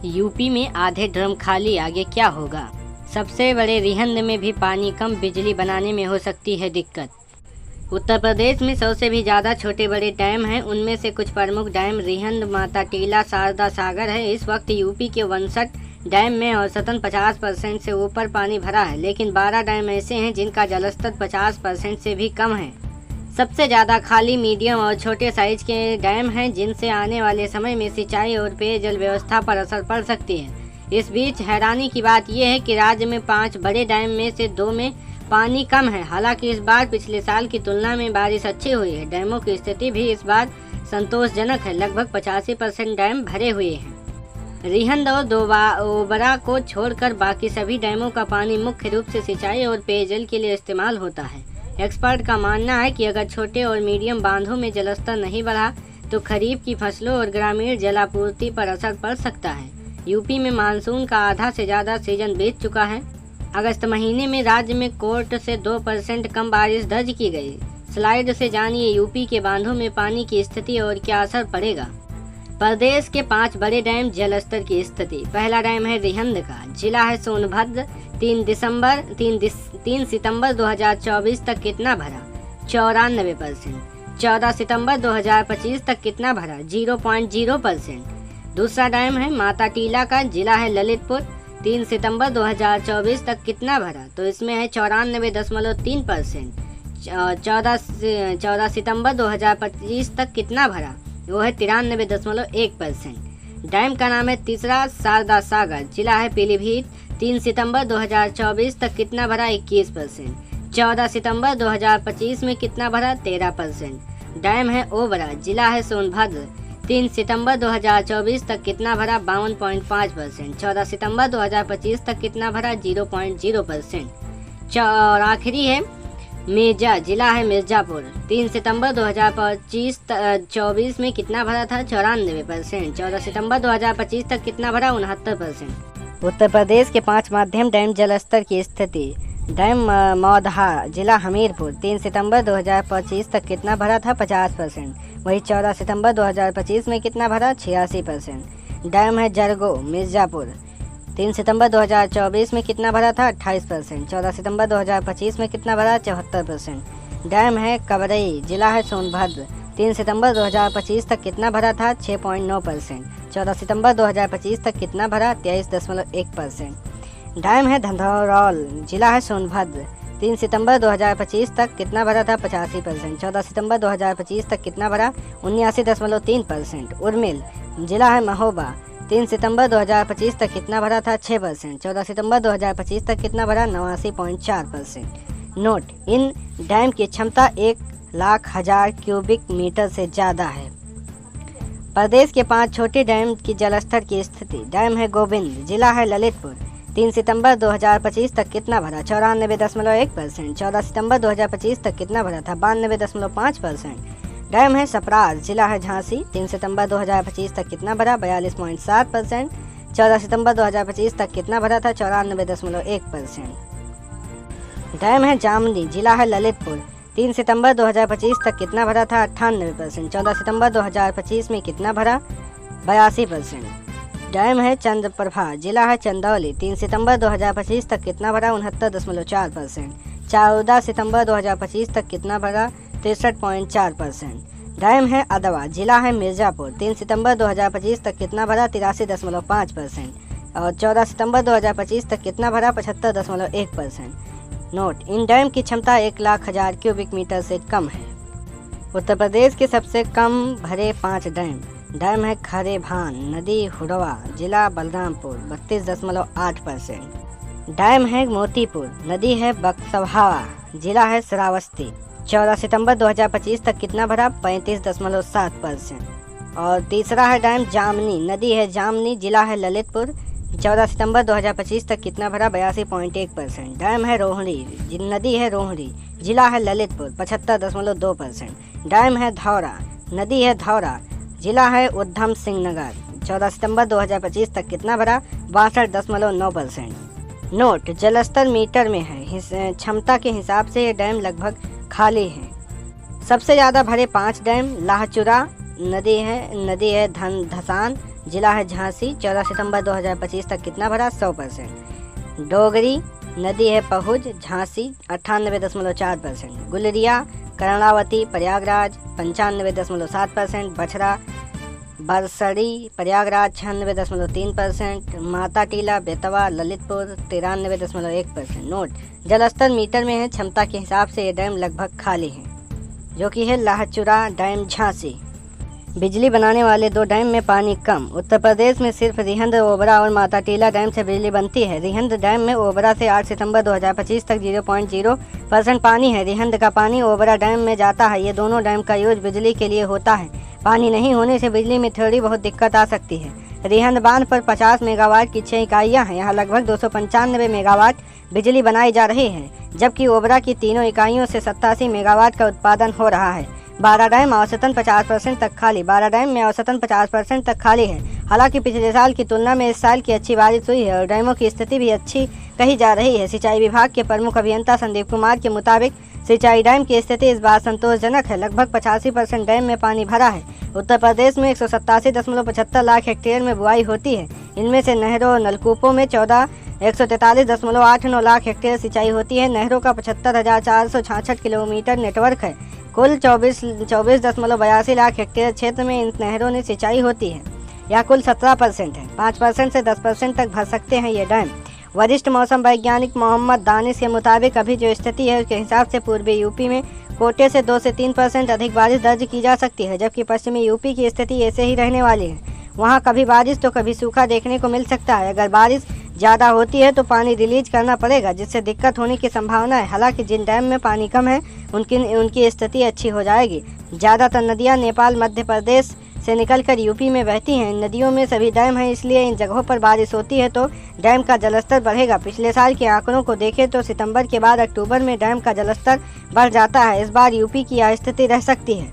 UP में आधे drum खाली, आगे क्या होगा। सबसे बड़े रिहंद में भी पानी कम, बिजली बनाने में हो सकती है दिक्कत। उत्तर प्रदेश में 100 से भी ज़्यादा छोटे बड़े डैम हैं। उनमें से कुछ प्रमुख डैम रिहंद, माता टीला, शारदा सागर है। इस वक्त यूपी के 59 डैम में औसतन 50% से ऊपर पानी भरा है, लेकिन 12 डैम ऐसे हैं जिनका जलस्तर 50% से भी कम है। सबसे ज़्यादा खाली मीडियम और छोटे साइज के डैम हैं, जिनसे आने वाले समय में सिंचाई और पेयजल व्यवस्था पर असर पड़ सकती है। इस बीच हैरानी की बात यह है कि राज्य में 5 बड़े डैम में से 2 में पानी कम है। हालांकि इस बार पिछले साल की तुलना में बारिश अच्छी हुई है। डैमों की स्थिति भी इस बार संतोषजनक है। लगभग 85% डैम भरे हुए हैं। रिहंद और ओबरा को छोड़कर बाकी सभी डैमों का पानी मुख्य रूप से सिंचाई और पेयजल के लिए इस्तेमाल होता है। एक्सपर्ट का मानना है कि अगर छोटे और मीडियम बांधों में जलस्तर नहीं बढ़ा तो खरीफ की फसलों और ग्रामीण जलापूर्ति पर असर पड़ सकता है। यूपी में मानसून का आधा से ज़्यादा सीजन बीत चुका है। अगस्त महीने में राज्य में कोर्ट से 2% कम बारिश दर्ज की गई। स्लाइड से जानिए यूपी के बांधों में पानी की स्थिति और क्या असर पड़ेगा। प्रदेश के 5 बड़े डैम जलस्तर की स्थिति। पहला डैम है रिहंद का, जिला है सोनभद्र। 3 सितंबर 2024 तक कितना भरा? 94%। 14 सितंबर 2025 तक कितना भरा? 0.0%। दूसरा डैम है माता टीला का, जिला है ललितपुर। 3 सितंबर 2024 तक कितना भरा? तो इसमें है 94.3%। 14 सितंबर 2025 तक कितना भरा? वो है 93.1%। डैम का नाम है तीसरा शारदा सागर, जिला है पीलीभीत। 3 सितंबर 2024 तक कितना भरा? 21%। 14 सितंबर 2025 में कितना भरा? 13%। डैम है ओबरा, जिला है सोनभद्र। 3 सितंबर 2024 तक कितना भरा? 52.5%। 14 सितंबर 2025 तक कितना भरा? 0.0%। और आखिरी है मेजा, जिला है मिर्जापुर। 3 सितंबर 2024 में कितना भरा था? 94%। 14 सितंबर 2025 तक कितना भरा? 69%। उत्तर प्रदेश के 5 माध्यम डैम जलस्तर की स्थिति। डैम मौधा, जिला हमीरपुर। 3 सितंबर 2025 तक कितना भरा था? 50%। वही 14 सितंबर 2025 में कितना भरा? 86%। डैम है जरगो, मिर्जापुर। 3 सितंबर 2024 में कितना भरा था? 28%। 14 सितंबर 2025 में कितना भरा? 74%। डैम है कबरई, जिला है सोनभद्र। 3 सितंबर 2025 तक कितना भरा था? 6.9%। 14 सितंबर 2025 तक कितना भरा? 23.1%। डैम है धंधौरौल, जिला है सोनभद्र। 3 सितंबर 2025 तक कितना भरा था? 85%। 14 सितंबर 2025 तक कितना भरा? 79.3%। उर्मिल, जिला है महोबा। 3 सितंबर 2025 तक कितना भरा था? 6%। 14 सितंबर 2025 तक कितना भरा? 89.4%। नोट: इन डैम की क्षमता 1,00,000 क्यूबिक मीटर से ज़्यादा है। प्रदेश के 5 छोटे डैम की जलस्तर की स्थिति। डैम है गोविंद, जिला है ललितपुर। 3 सितंबर 2025 तक कितना भरा? 94.1%। 14 सितंबर 2025 तक कितना भरा था? 92.5%। डैम है सप्राज, जिला है झांसी। 3 सितंबर 2025 तक कितना भरा? 42.7%। 14 सितंबर 2025 तक कितना भरा था? 94.1%। डैम है जामनी, जिला है ललितपुर। 3 सितंबर 2025 तक कितना भरा था? 98%। 14 सितंबर 2025 में कितना भरा? 82%। डैम है चंद्रप्रभा, जिला है चंदौली। 3 सितंबर 2025 तक कितना भरा? 69.4%। 14 सितंबर 2025 तक कितना भरा? 63.4%। डैम है अदवा, जिला है मिर्जापुर। 3 सितंबर 2025 तक कितना भरा? 83.5%। और 14 सितंबर 2025 तक कितना भरा? 75.1%। नोट: इन डैम की क्षमता 1,00,000 क्यूबिक मीटर से कम है। उत्तर प्रदेश के सबसे कम भरे 5 डैम। डैम है खरेभान, नदी हुडवा, जिला बलरामपुर। 32.8%। डैम है मोतीपुर, नदी है बक्सवाहा, जिला है श्रावस्ती। 14 सितंबर 2025 तक कितना भरा? 35.7%। और तीसरा है डैम जामनी, नदी है जामनी, जिला है ललितपुर। 14 सितंबर 2025 तक कितना भरा? 82.1%। डैम है रोहड़ी, नदी है रोहड़ी, जिला है ललितपुर। 75.2%। डैम है धौरा, नदी है धौरा, जिला है उधम सिंह नगर। 14 सितंबर 2025 तक कितना भरा? 62.9%। नोट: जलस्तर मीटर में है। क्षमता के हिसाब से ये डैम लगभग खाली हैं। सबसे ज़्यादा भरे 5 डैम। लाहचुरा, नदी है धसान, जिला है झांसी, 14 सितंबर 2025 तक कितना भरा? 100%। डोगरी नदी है पहुज, झांसी 98.4%। गुलरिया कर्णावती प्रयागराज 95.7%। बछड़ा बरसड़ी प्रयागराज 96.3%। माता टीला बेतवा ललितपुर 93.1%। नोट, जलस्तर मीटर में है, क्षमता के हिसाब से ये डैम लगभग खाली है, जो कि है लाहचुरा डैम झांसी। बिजली बनाने वाले 2 डैम में पानी कम। उत्तर प्रदेश में सिर्फ रिहंद ओबरा और माता टीला डैम से बिजली बनती है। रिहंद डैम में ओबरा से 8 सितंबर 2025 तक 0.0% पानी है। रिहंद का पानी ओबरा डैम में जाता है। ये दोनों डैम का यूज बिजली के लिए होता है। पानी नहीं होने से बिजली में थोड़ी बहुत दिक्कत आ सकती है। रिहंद बांध पर 50 मेगावाट की 6 इकाइयाँ हैं। यहाँ लगभग 295 मेगावाट बिजली बनाई जा रही है, जबकि ओबरा की तीनों इकाइयों से 87 मेगावाट का उत्पादन हो रहा है। 12 डैम औसतन 50% तक खाली। 12 डैम में औसतन 50% तक खाली है। हालांकि पिछले साल की तुलना में इस साल की अच्छी बारिश हुई है और डैमों की स्थिति भी अच्छी कही जा रही है। सिंचाई विभाग के प्रमुख अभियंता संदीप कुमार के मुताबिक सिंचाई डैम की स्थिति इस बार संतोषजनक है। लगभग 85% डैम में पानी भरा है। उत्तर प्रदेश में 187.75 लाख हेक्टेयर में बुआई होती है। इनमें से नहरों और नलकूपों में 143.89 लाख हेक्टेयर सिंचाई होती है। नहरों का 75,466 किलोमीटर नेटवर्क है। कुल 24.82 लाख हेक्टेयर क्षेत्र में इन नहरों ने सिंचाई होती है। यह कुल 17% है। 5% से 10% तक भर सकते हैं ये डैम। वरिष्ठ मौसम वैज्ञानिक मोहम्मद दानिश के मुताबिक अभी जो स्थिति है उसके हिसाब से पूर्वी यूपी में कोटे से 2 से 3% अधिक बारिश दर्ज की जा सकती है, जबकि पश्चिमी यूपी की स्थिति ऐसे ही रहने वाली है। वहाँ कभी बारिश तो कभी सूखा देखने को मिल सकता है। अगर बारिश ज़्यादा होती है तो पानी रिलीज करना पड़ेगा, जिससे दिक्कत होने की संभावना है। हालांकि जिन डैम में पानी कम है उनकी स्थिति अच्छी हो जाएगी। ज़्यादातर नदियाँ नेपाल मध्य प्रदेश से निकलकर यूपी में बहती हैं। इन नदियों में सभी डैम हैं, इसलिए इन जगहों पर बारिश होती है तो डैम का जलस्तर बढ़ेगा। पिछले साल के आंकड़ों को देखें तो सितंबर के बाद अक्टूबर में डैम का जलस्तर बढ़ जाता है। इस बार यूपी की यह स्थिति रह सकती है।